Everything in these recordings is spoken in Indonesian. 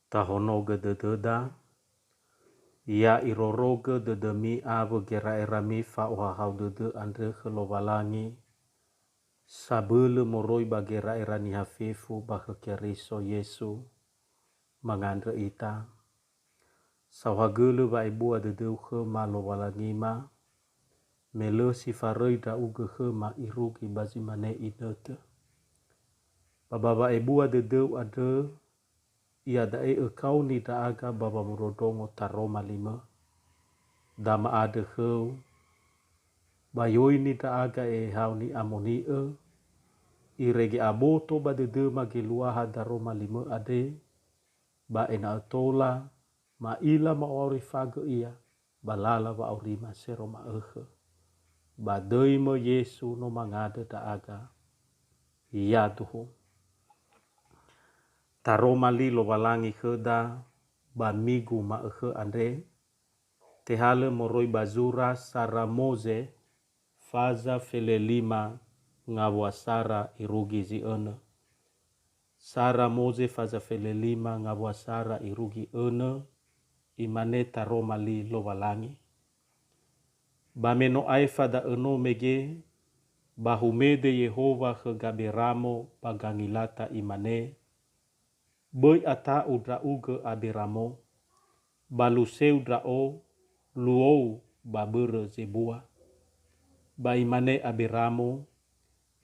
Tahonoga dededa, ia iroroga dedemi ave gera erami fa uhahau dede andre kelowalangi, sabele moroi bagera erani hafifu bakekeriso Yesu, mangandre ita, sawagele ba ibua dedeu ke malo walangima, mele sifarei da uge ke ma irugi bazimane idete. Bababa ibua dedeu ade, ia dae kau ni da aga baba murodongo taroma lima. Dama ade heu, bayoi ni da aga hau ni amoni irege aboto ba dede mage luaha daroma lima ade, ba ena tola, ma ila ma ori faga ia, balala wa aurima seroma ba deimo Yesu no mangade da aga, ia tuhu. Taroma li lo walangi heda, ba migu ma ande, tehale moroi bazura sara moze, faza fele lima ngawasara irugi zi ene. Sara moze faza fele lima ngawasara irugi ene, imane taroma li lo walangi. Bameno aifa da eno mege, bahumede Yehova ke gaberamo pagangilata imane, boi ata udra uge abiramo, baluseu drao, luou babere zebua. Ba imane abiramo,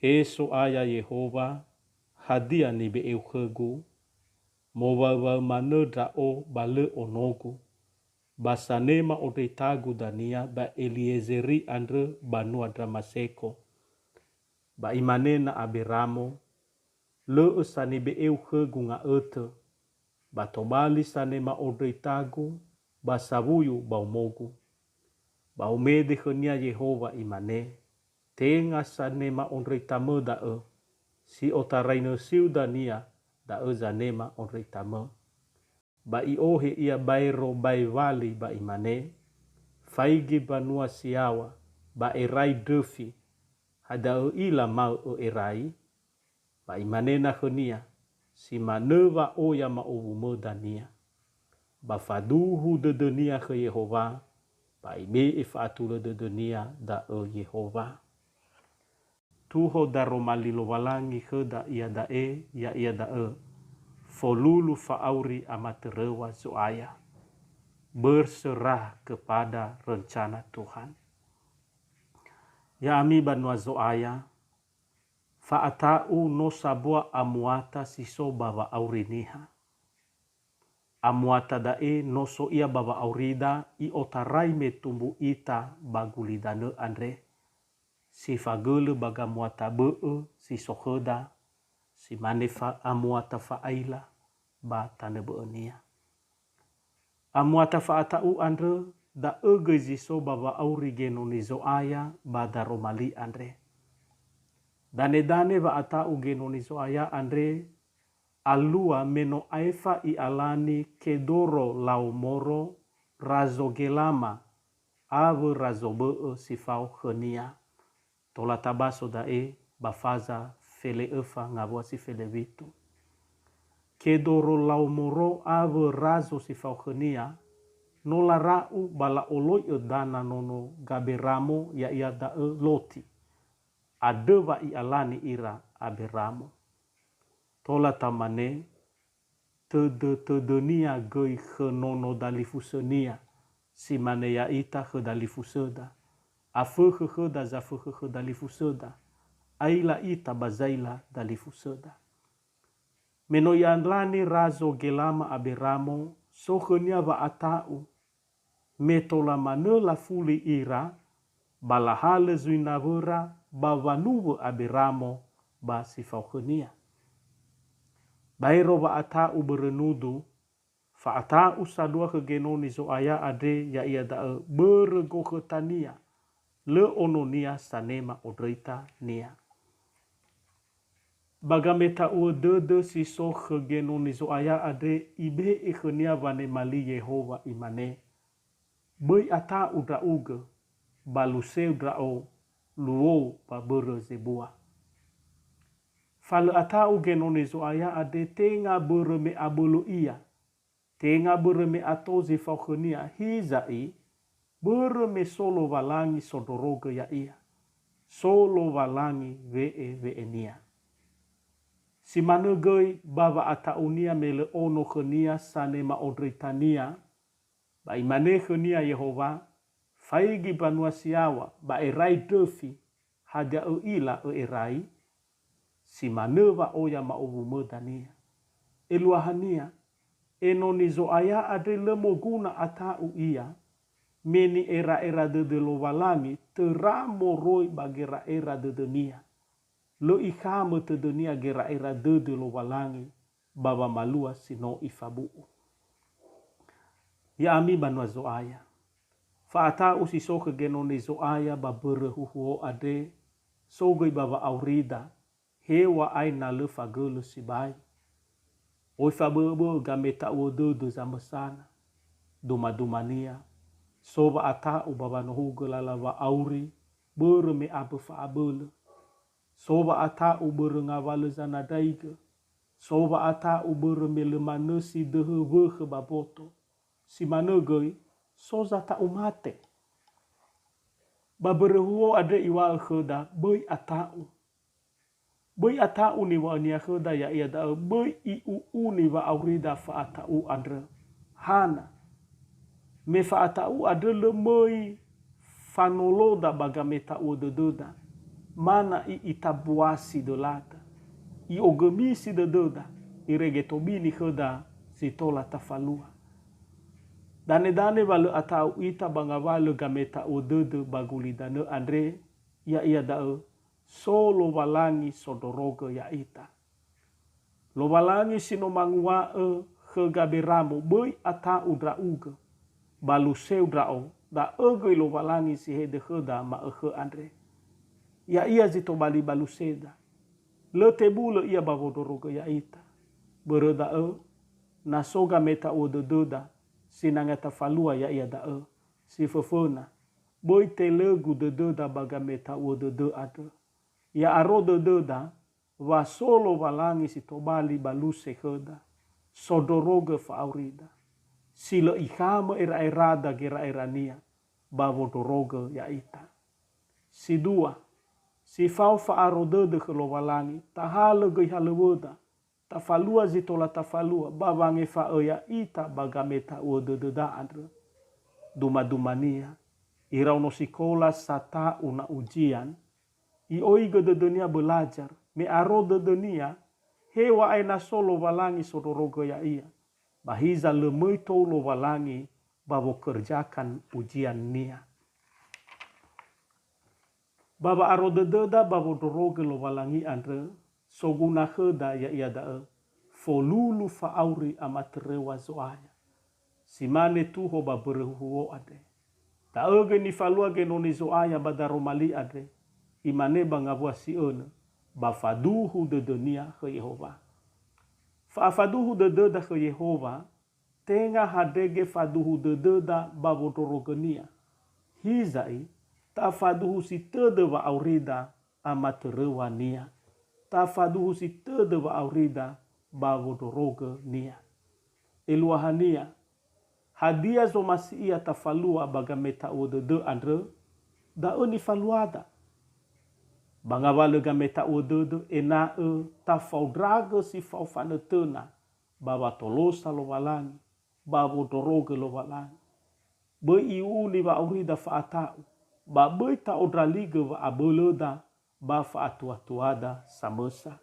eso aya Yehova, hadia ni be eukhegu, mowawa mane drao bale onogu, basanema odetagu dania ba Eliezeri andre banua dramaseko. Ba imane na abiramo, le usani be eukhegu nga ete, batobali sanema odetagu, basavuyu baumogu. Baumede khenia Yehova imane, tenga sanema onreitame da si otaraino siu dania da zanema onreitame. Ba iohe ia bairo baiwali ba imane, faigi banua siawa, ba erai defi, hada ila mau erai, ba imane na khenia, si maneva oya ma uvume dania. Ba faduhu de dunia ke Yehova, ba ibe ifatule de dunia da Yehova. Tuho daromali lo walangi heda ia dae, ya ia dae. Folulu faauri amaterewa zoaya. Berserah kepada rencana Tuhan. Ya ami banua zoaya, faatau no sabua amuata siso bawa auriniha. Amuata dae no so ia bawa aurida i otarai me tumbu ita bagulidane andre. Si fagele baga muata bee si soheda, si manefa amuata faaila ba tane beenia. Amuata faatau andre da ege ziso bawa auri genoni zoaya ba daromali andre. Dane va atau genoni zoaya andre, alua meno aifa i alani kedoro laumoro razo gelama ave razo bee sifau khenia. Tola tabaso dae bafaza fele efa ngabua si fele vitu. Kedoro laumoro ave razo sifau khenia, nola rau bala oloi dana nono gaberamo ya ia dae loti. Adeva i alani ira aberamo. Tola tamane, tedenia gei khenono dalifusenia, si mane ya ita khedalifuseda. Afehe da zafehe dalifuseda. Aila ita bazaila dalifuseda. Meno yanlani razo gelama aberamo, sohenia va atau. Metola mane la fuli ira, balahale zuinavera, bawanuwe aberamo, ba sifaukhenia. Bairo va atau berenudu, fa atau sadua kegenoni zoaya ade ya ia dae beregoke tania, le ononia sanema odreita nia. Bagameta ue dede si so kegenoni zoaya ade ibe ikhenia vane mali Yehova imane. Bei atau da uge, baluseu drao, luou ba bere zebua. Fale atau genoni zoaya ade tenga bere me abolo ia, tenga bereme atozi faukhenia hizai bereme solo valangi sodoroga ya ia. Solo valangi vee nia. Si manegoi bava ataunia mele ono khenia sane maodritania. Ba imane khenia Yehova. Faigi banua siawa ba erai defi hadia ila erai. Si maneva oya mauvu medania. Eluahania. Enoni zoaya ade lemoguna atau ia. Meni era de lo valangi teramo roi bagera era de dunia. Lo ikame te dunia gera era de lo valangi baba malua sino ifabu. Ya ami banua zoaya. Faata usi soke genoni zoaya babere huhuo ade. Sogoi baba aurida. Hewa aina le fagele sibai. Oi fabebo gameta uododo zamesana. Duma-dumania. Soba ata ubaba nohuga lalawa auri. Bere me abe fa abele. Soba ata ubere ngawale zanadaiga. Soba ata ubere me lemanesi dehe vehe baboto. Si manegoi soza ta umate. Babere huo ade iwa kheda boi atau. Boi atau ni wa nia kheda ya ia da boi iu ni wa aurida fa atau andre. Hana. Me fa atau ade le moi fanolo da bagameta o doda. Mana i itabuasi dolata. I ogemisi doda. I regetobini kheda si tola tafalua. Dane wale atau ita banga wale gameta o dodo baguli dane andre ya ia da solo walangi sodoroga ya ita. Lo walangi sino mangua khegaberamu boi atau drauga. Balu seu drao da ege lo walangi si hede kheda ma andre. Ya ia zito bali balu seda. Le tebule ia bavodoroga ya ita. Bereda nasoga meta o doda. Sinangata falua ya ia da si fefona. Boi te legu doda bagameta o dodo ada. Ya aro doda wa solo walangi si tobali baluse kheda. Sodoroga fa aurida. Sila ikama era gera erania. Bavodoroga ya ita. Si dua. Si fau fa aro dodo khelo walangi. Tahala gei haleweda. Tafalua zitola tafalua. Babange fa oya ita bagameta o doda andre. Duma-dumania. Irau no sikola sata una ujian. I oiga de dunia belajar. Me aro de dunia. Hewa aina solo walangi sodoroga ya ia. Bahiza lemoi tolo walangi. Babo kerjakan ujian nia. Baba aro de doda babo doroga lo walangi andre. Soguna kheda ya ia da folulu fa auri amaterewa zoaya. Simane tuho babere huo ade. Ta ege ni falua genoni zoaya badaromali ade. Imane bangabua si bafaduhu de dunia ke Yehova. Fafaduhu de deda ke Yehova. Tenga hadege faduhu de deda babodorogenia. Hizai ta faduhu si tede wa aurida amaterewa nia. Tafaduhu si tede wa aurida bavodoroga nia. Eluahania. Hadia zo masih ia tafalua bagameta o de andre. Da ni faluada. Bangawale gameta o de ena tafaudraga si faufanetena. Bawa tolosa lo walangi. Bavodoroga lo walangi. Be iu ni wa aurida fa atau. Ba be ta odraliga wa abeleda. Bafa atua-tuada samesa.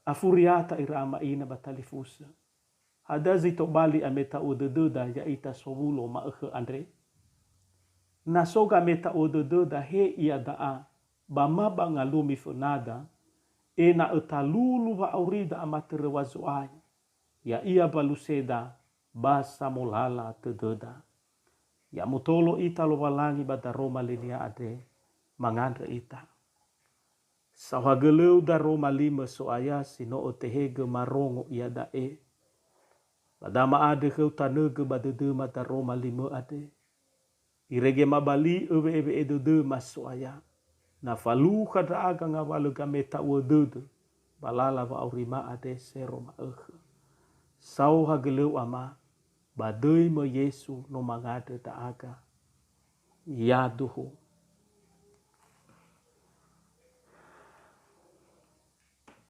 Afuriata irama ina batalifusa. Hada zito bali ameta odododa ya ita sobulo maekhe andre. Nasoga meta odododa he ia daa. Bama bangalumi fenada. Ena etalulu wa aurida amatere wazoai. Ya ia baluseda basa molala tedoda. Ya mutolo ita lo walangi badaroma linia ade. Mangandre ita. Sawageleu da Roma 5 soaya sino o tehege marongo ia dae. Badama ade keu tanege badedema da Roma 5 ade. Irege mabali ewe edede masoaya. Na falu kada aga ngawale gameta uodede. Balala wa aurima ade seroma ege. sau hageleu ama badui me Yesu no mangade da aga. Ya duhu.